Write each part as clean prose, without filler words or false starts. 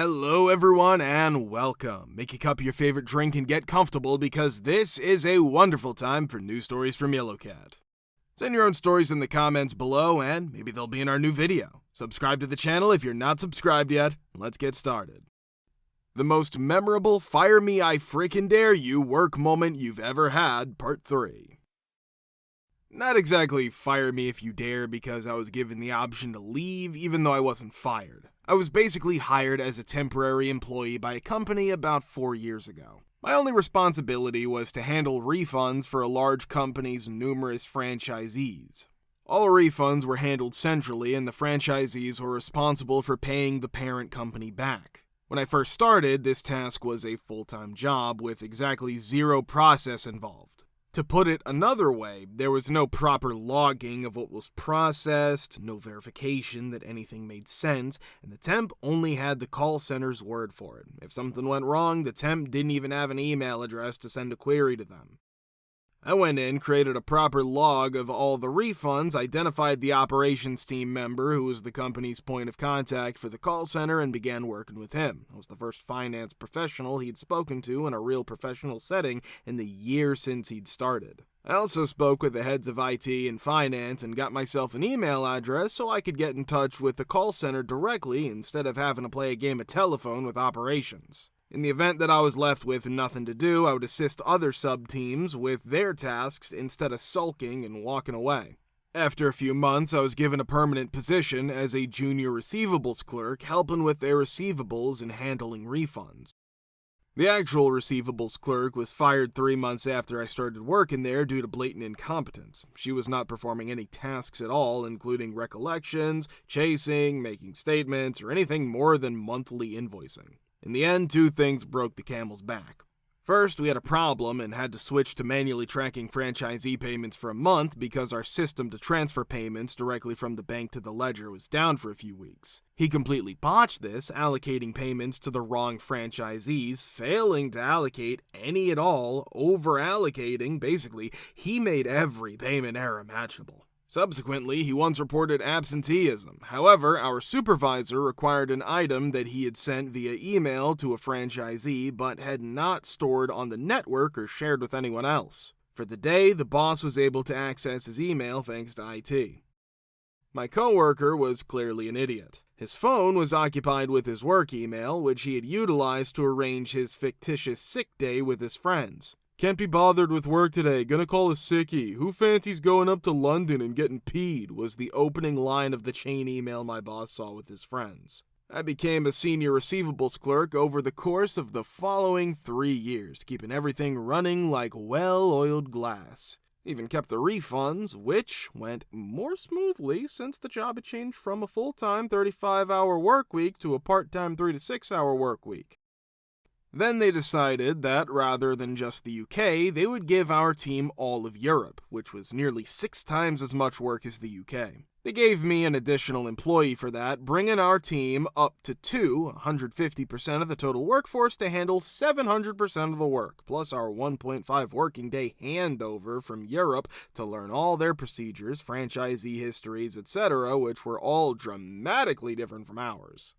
Hello everyone and welcome. Make a cup of your favorite drink and get comfortable because this is a wonderful time for news stories from Yellowcat. Send your own stories in the comments below and maybe they'll be in our new video. Subscribe to the channel if you're not subscribed yet. Let's get started. The most memorable fire me I frickin' dare you work moment you've ever had, part 3. Not exactly fire me if you dare because I was given the option to leave even though I wasn't fired. I was basically hired as a temporary employee by a company about 4 years ago. My only responsibility was to handle refunds for a large company's numerous franchisees. All refunds were handled centrally and the franchisees were responsible for paying the parent company back. When I first started, this task was a full-time job with exactly zero process involved. To put it another way, there was no proper logging of what was processed, no verification that anything made sense, and the temp only had the call center's word for it. If something went wrong, the temp didn't even have an email address to send a query to them. I went in, created a proper log of all the refunds, identified the operations team member who was the company's point of contact for the call center, and began working with him. I was the first finance professional he'd spoken to in a real professional setting in the year since he'd started. I also spoke with the heads of IT and finance and got myself an email address so I could get in touch with the call center directly instead of having to play a game of telephone with operations. In the event that I was left with nothing to do, I would assist other sub-teams with their tasks instead of sulking and walking away. After a few months, I was given a permanent position as a junior receivables clerk, helping with their receivables and handling refunds. The actual receivables clerk was fired 3 months after I started working there due to blatant incompetence. She was not performing any tasks at all, including recollections, chasing, making statements, or anything more than monthly invoicing. In the end, 2 things broke the camel's back. First, we had a problem and had to switch to manually tracking franchisee payments for a month because our system to transfer payments directly from the bank to the ledger was down for a few weeks. He completely botched this, allocating payments to the wrong franchisees, failing to allocate any at all, over-allocating. Basically, he made every payment error imaginable. Subsequently, he once reported absenteeism. However, our supervisor required an item that he had sent via email to a franchisee but had not stored on the network or shared with anyone else. For the day, the boss was able to access his email thanks to IT. My coworker was clearly an idiot. His phone was occupied with his work email, which he had utilized to arrange his fictitious sick day with his friends. Can't be bothered with work today, gonna call a sickie. Who fancies going up to London and getting peed, was the opening line of the chain email my boss saw with his friends. I became a senior receivables clerk over the course of the following 3 years, keeping everything running like well-oiled glass. Even kept the refunds, which went more smoothly since the job had changed from a full-time 35-hour work week to a part-time 3 to 6 hour work week. Then they decided that rather than just the UK, they would give our team all of Europe, which was nearly 6 times as much work as the UK. They gave me an additional employee for that, bringing our team up to 150% of the total workforce to handle 700% of the work, plus our 1.5 working day handover from Europe to learn all their procedures, franchisee histories, etc., which were all dramatically different from ours.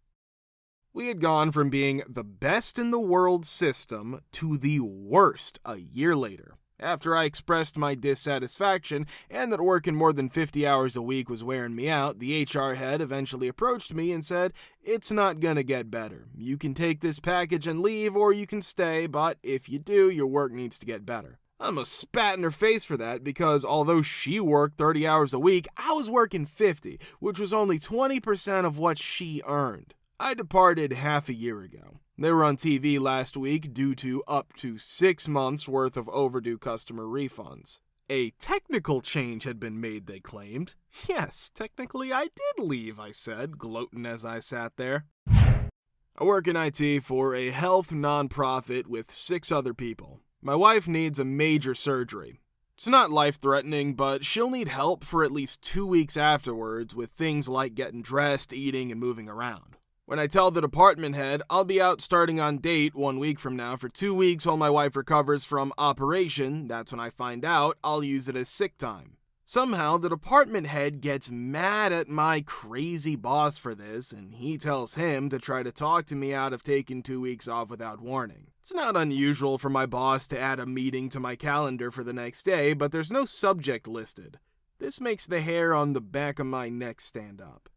We had gone from being the best in the world system to the worst a year later. After I expressed my dissatisfaction and that working more than 50 hours a week was wearing me out, the HR head eventually approached me and said, "It's not gonna get better. You can take this package and leave, or you can stay, but if you do, your work needs to get better." I almost spat in her face for that because although she worked 30 hours a week, I was working 50, which was only 20% of what she earned. I departed half a year ago. They were on TV last week due to up to 6 months worth of overdue customer refunds. A technical change had been made, they claimed. Yes, technically I did leave, I said, gloating as I sat there. I work in IT for a health nonprofit with 6 other people. My wife needs a major surgery. It's not life-threatening, but she'll need help for at least 2 weeks afterwards with things like getting dressed, eating, and moving around. When I tell the department head I'll be out starting on date 1 week from now for 2 weeks while my wife recovers from operation, that's when I find out I'll use it as sick time. Somehow, the department head gets mad at my crazy boss for this, and he tells him to try to talk to me out of taking 2 weeks off without warning. It's not unusual for my boss to add a meeting to my calendar for the next day, but there's no subject listed. This makes the hair on the back of my neck stand up.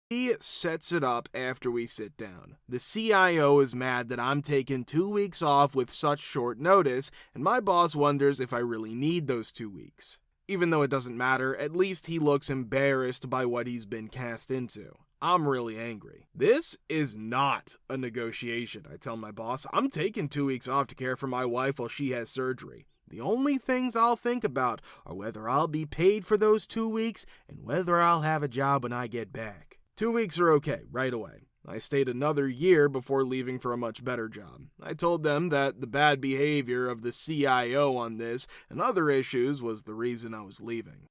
He sets it up after we sit down. The CIO is mad that I'm taking 2 weeks off with such short notice, and my boss wonders if I really need those 2 weeks. Even though it doesn't matter, at least he looks embarrassed by what he's been cast into. I'm really angry. This is not a negotiation, I tell my boss. I'm taking 2 weeks off to care for my wife while she has surgery. The only things I'll think about are whether I'll be paid for those 2 weeks and whether I'll have a job when I get back. 2 weeks are okay, right away. I stayed another year before leaving for a much better job. I told them that the bad behavior of the CIO on this and other issues was the reason I was leaving.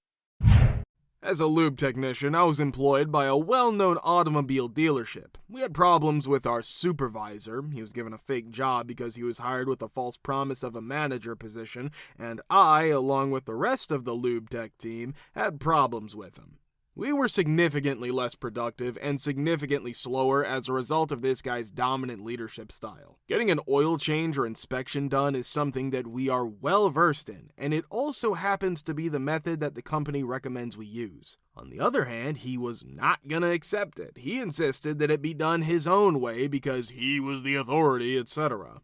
As a lube technician, I was employed by a well-known automobile dealership. We had problems with our supervisor. He was given a fake job because he was hired with a false promise of a manager position, and I, along with the rest of the lube tech team, had problems with him. We were significantly less productive and significantly slower as a result of this guy's dominant leadership style. Getting an oil change or inspection done is something that we are well versed in, and it also happens to be the method that the company recommends we use. On the other hand, he was not gonna accept it. He insisted that it be done his own way because he was the authority, etc.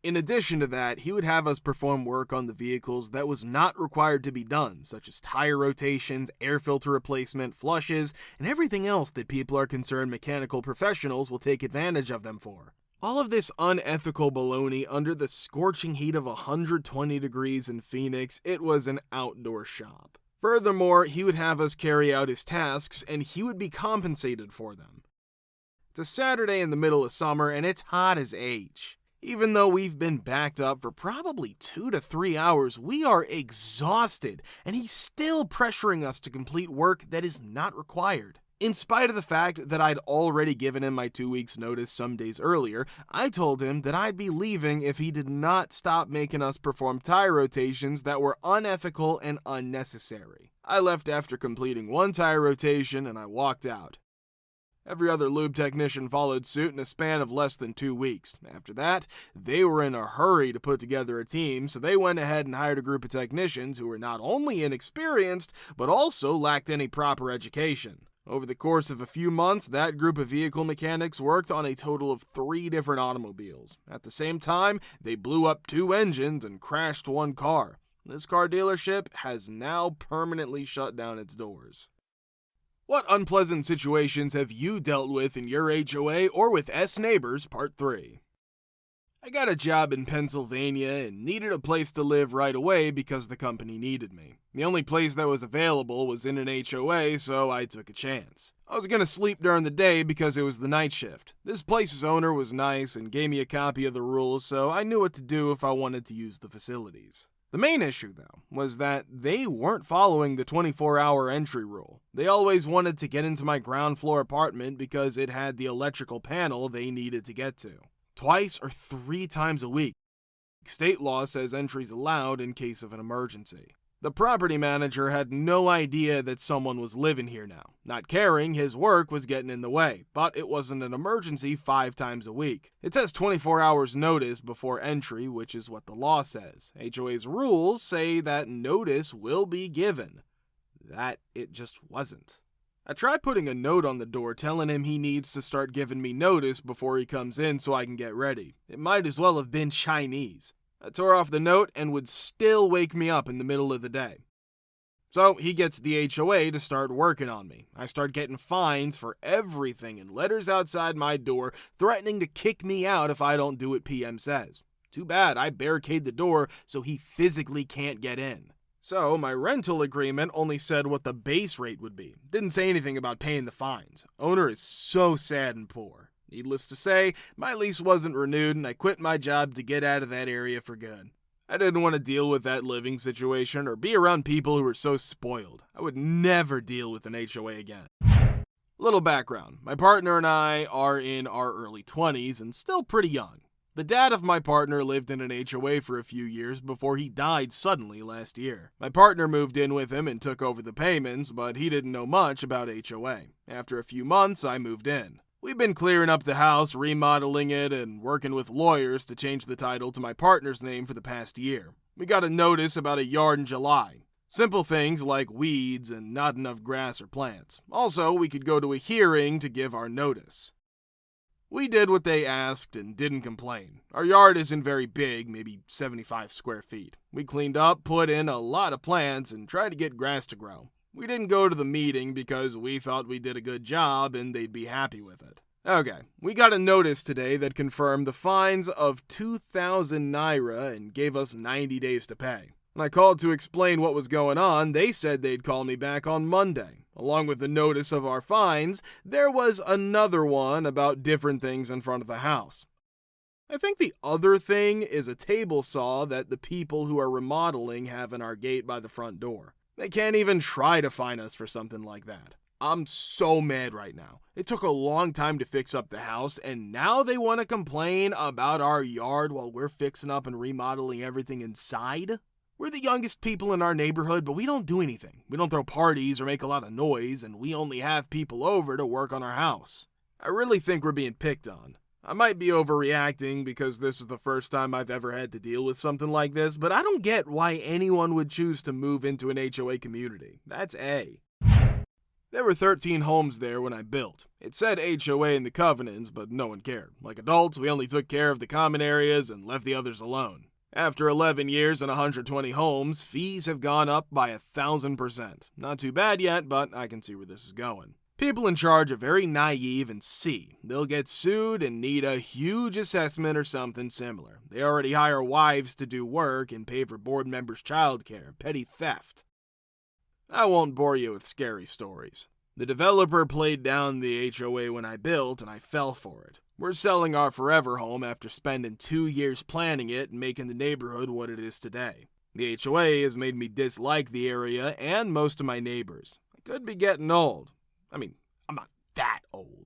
In addition to that, he would have us perform work on the vehicles that was not required to be done, such as tire rotations, air filter replacement, flushes, and everything else that people are concerned mechanical professionals will take advantage of them for. All of this unethical baloney under the scorching heat of 120 degrees in Phoenix, it was an outdoor shop. Furthermore, he would have us carry out his tasks, and he would be compensated for them. It's a Saturday in the middle of summer, and it's hot as H. Even though we've been backed up for probably 2 to 3 hours, we are exhausted, and he's still pressuring us to complete work that is not required. In spite of the fact that I'd already given him my 2 weeks notice some days earlier, I told him that I'd be leaving if he did not stop making us perform tire rotations that were unethical and unnecessary. I left after completing 1 tire rotation and I walked out. Every other lube technician followed suit in a span of less than 2 weeks. After that, they were in a hurry to put together a team, so they went ahead and hired a group of technicians who were not only inexperienced, but also lacked any proper education. Over the course of a few months, that group of vehicle mechanics worked on a total of 3 different automobiles. At the same time, they blew up 2 engines and crashed 1 car. This car dealership has now permanently shut down its doors. What unpleasant situations have you dealt with in your HOA or with S-Neighbors, Part 3? I got a job in Pennsylvania and needed a place to live right away because the company needed me. The only place that was available was in an HOA, so I took a chance. I was gonna sleep during the day because it was the night shift. This place's owner was nice and gave me a copy of the rules, so I knew what to do if I wanted to use the facilities. The main issue, though, was that they weren't following the 24-hour entry rule. They always wanted to get into my ground floor apartment because it had the electrical panel they needed to get to. 2 or 3 times a week. State law says entry's allowed in case of an emergency. The property manager had no idea that someone was living here now. Not caring, his work was getting in the way, but it wasn't an emergency 5 times a week. It says 24 hours notice before entry, which is what the law says. HOA's rules say that notice will be given. That it just wasn't. I tried putting a note on the door telling him he needs to start giving me notice before he comes in so I can get ready. It might as well have been Chinese. I tore off the note and would still wake me up in the middle of the day. So he gets the HOA to start working on me. I start getting fines for everything and letters outside my door threatening to kick me out if I don't do what PM says. Too bad I barricade the door so he physically can't get in. So my rental agreement only said what the base rate would be. Didn't say anything about paying the fines. Owner is so sad and poor. Needless to say, my lease wasn't renewed and I quit my job to get out of that area for good. I didn't want to deal with that living situation or be around people who were so spoiled. I would never deal with an HOA again. Little background. My partner and I are in our early 20s and still pretty young. The dad of my partner lived in an HOA for a few years before he died suddenly last year. My partner moved in with him and took over the payments, but he didn't know much about HOA. After a few months, I moved in. We've been clearing up the house, remodeling it, and working with lawyers to change the title to my partner's name for the past year. We got a notice about a yard in July. Simple things like weeds and not enough grass or plants. Also, we could go to a hearing to give our notice. We did what they asked and didn't complain. Our yard isn't very big, maybe 75 square feet. We cleaned up, put in a lot of plants, and tried to get grass to grow. We didn't go to the meeting because we thought we did a good job and they'd be happy with it. Okay, we got a notice today that confirmed the fines of 2,000 naira and gave us 90 days to pay. When I called to explain what was going on, they said they'd call me back on Monday. Along with the notice of our fines, there was another one about different things in front of the house. I think the other thing is a table saw that the people who are remodeling have in our gate by the front door. They can't even try to fine us for something like that. I'm so mad right now. It took a long time to fix up the house, and now they want to complain about our yard while we're fixing up and remodeling everything inside? We're the youngest people in our neighborhood, but we don't do anything. We don't throw parties or make a lot of noise, and we only have people over to work on our house. I really think we're being picked on. I might be overreacting because this is the first time I've ever had to deal with something like this, but I don't get why anyone would choose to move into an HOA community. That's A. There were 13 homes there when I built. It said HOA in the covenants, but no one cared. Like adults, we only took care of the common areas and left the others alone. After 11 years and 120 homes, fees have gone up by 1,000%. Not too bad yet, but I can see where this is going. People in charge are very naive and see. They'll get sued and need a huge assessment or something similar. They already hire wives to do work and pay for board members' childcare, petty theft. I won't bore you with scary stories. The developer played down the HOA when I built, and I fell for it. We're selling our forever home after spending 2 years planning it and making the neighborhood what it is today. The HOA has made me dislike the area and most of my neighbors. I could be getting old. I mean, I'm not that old.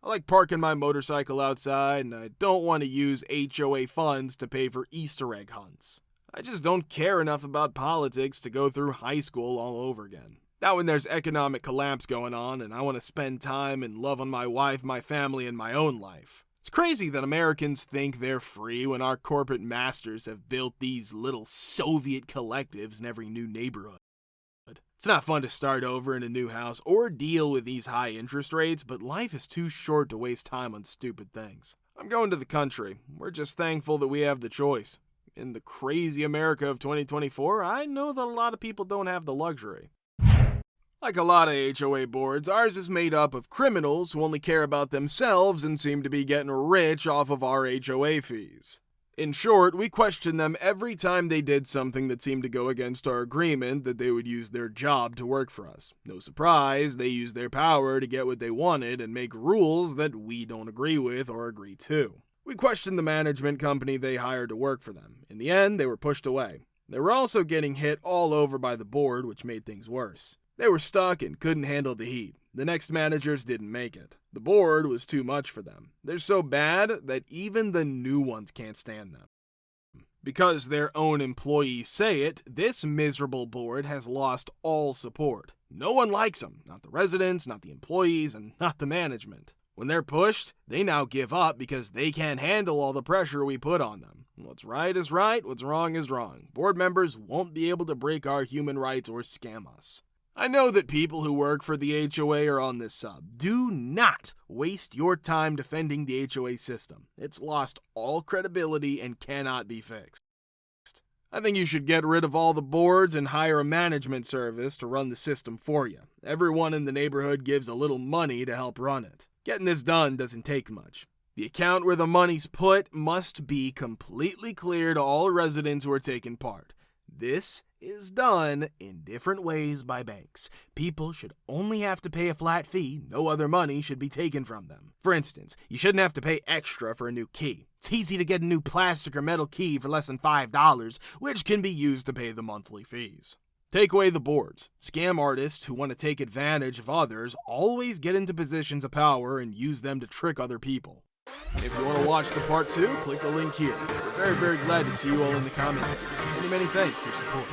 I like parking my motorcycle outside, and I don't want to use HOA funds to pay for Easter egg hunts. I just don't care enough about politics to go through high school all over again. Not when there's economic collapse going on and I want to spend time and love on my wife, my family, and my own life. It's crazy that Americans think they're free when our corporate masters have built these little Soviet collectives in every new neighborhood. It's not fun to start over in a new house or deal with these high interest rates, but life is too short to waste time on stupid things. I'm going to the country. We're just thankful that we have the choice. In the crazy America of 2024, I know that a lot of people don't have the luxury. Like a lot of HOA boards, ours is made up of criminals who only care about themselves and seem to be getting rich off of our HOA fees. In short, we questioned them every time they did something that seemed to go against our agreement that they would use their job to work for us. No surprise, they used their power to get what they wanted and make rules that we don't agree with or agree to. We questioned the management company they hired to work for them. In the end, they were pushed away. They were also getting hit all over by the board, which made things worse. They were stuck and couldn't handle the heat. The next managers didn't make it. The board was too much for them. They're so bad that even the new ones can't stand them. Because their own employees say it, this miserable board has lost all support. No one likes them. Not the residents, not the employees, and not the management. When they're pushed, they now give up because they can't handle all the pressure we put on them. What's right is right, what's wrong is wrong. Board members won't be able to break our human rights or scam us. I know that people who work for the HOA are on this sub. Do not waste your time defending the HOA system. It's lost all credibility and cannot be fixed. I think you should get rid of all the boards and hire a management service to run the system for you. Everyone in the neighborhood gives a little money to help run it. Getting this done doesn't take much. The account where the money's put must be completely clear to all residents who are taking part. This is done in different ways by banks. People should only have to pay a flat fee. No other money should be taken from them. For instance, you shouldn't have to pay extra for a new key. It's easy to get a new plastic or metal key for less than $5, which can be used to pay the monthly fees. Take away the boards. Scam artists who want to take advantage of others always get into positions of power and use them to trick other people. If you want to watch the part 2, click the link here. We're very, very glad to see you all in the comments. Many, many thanks for support.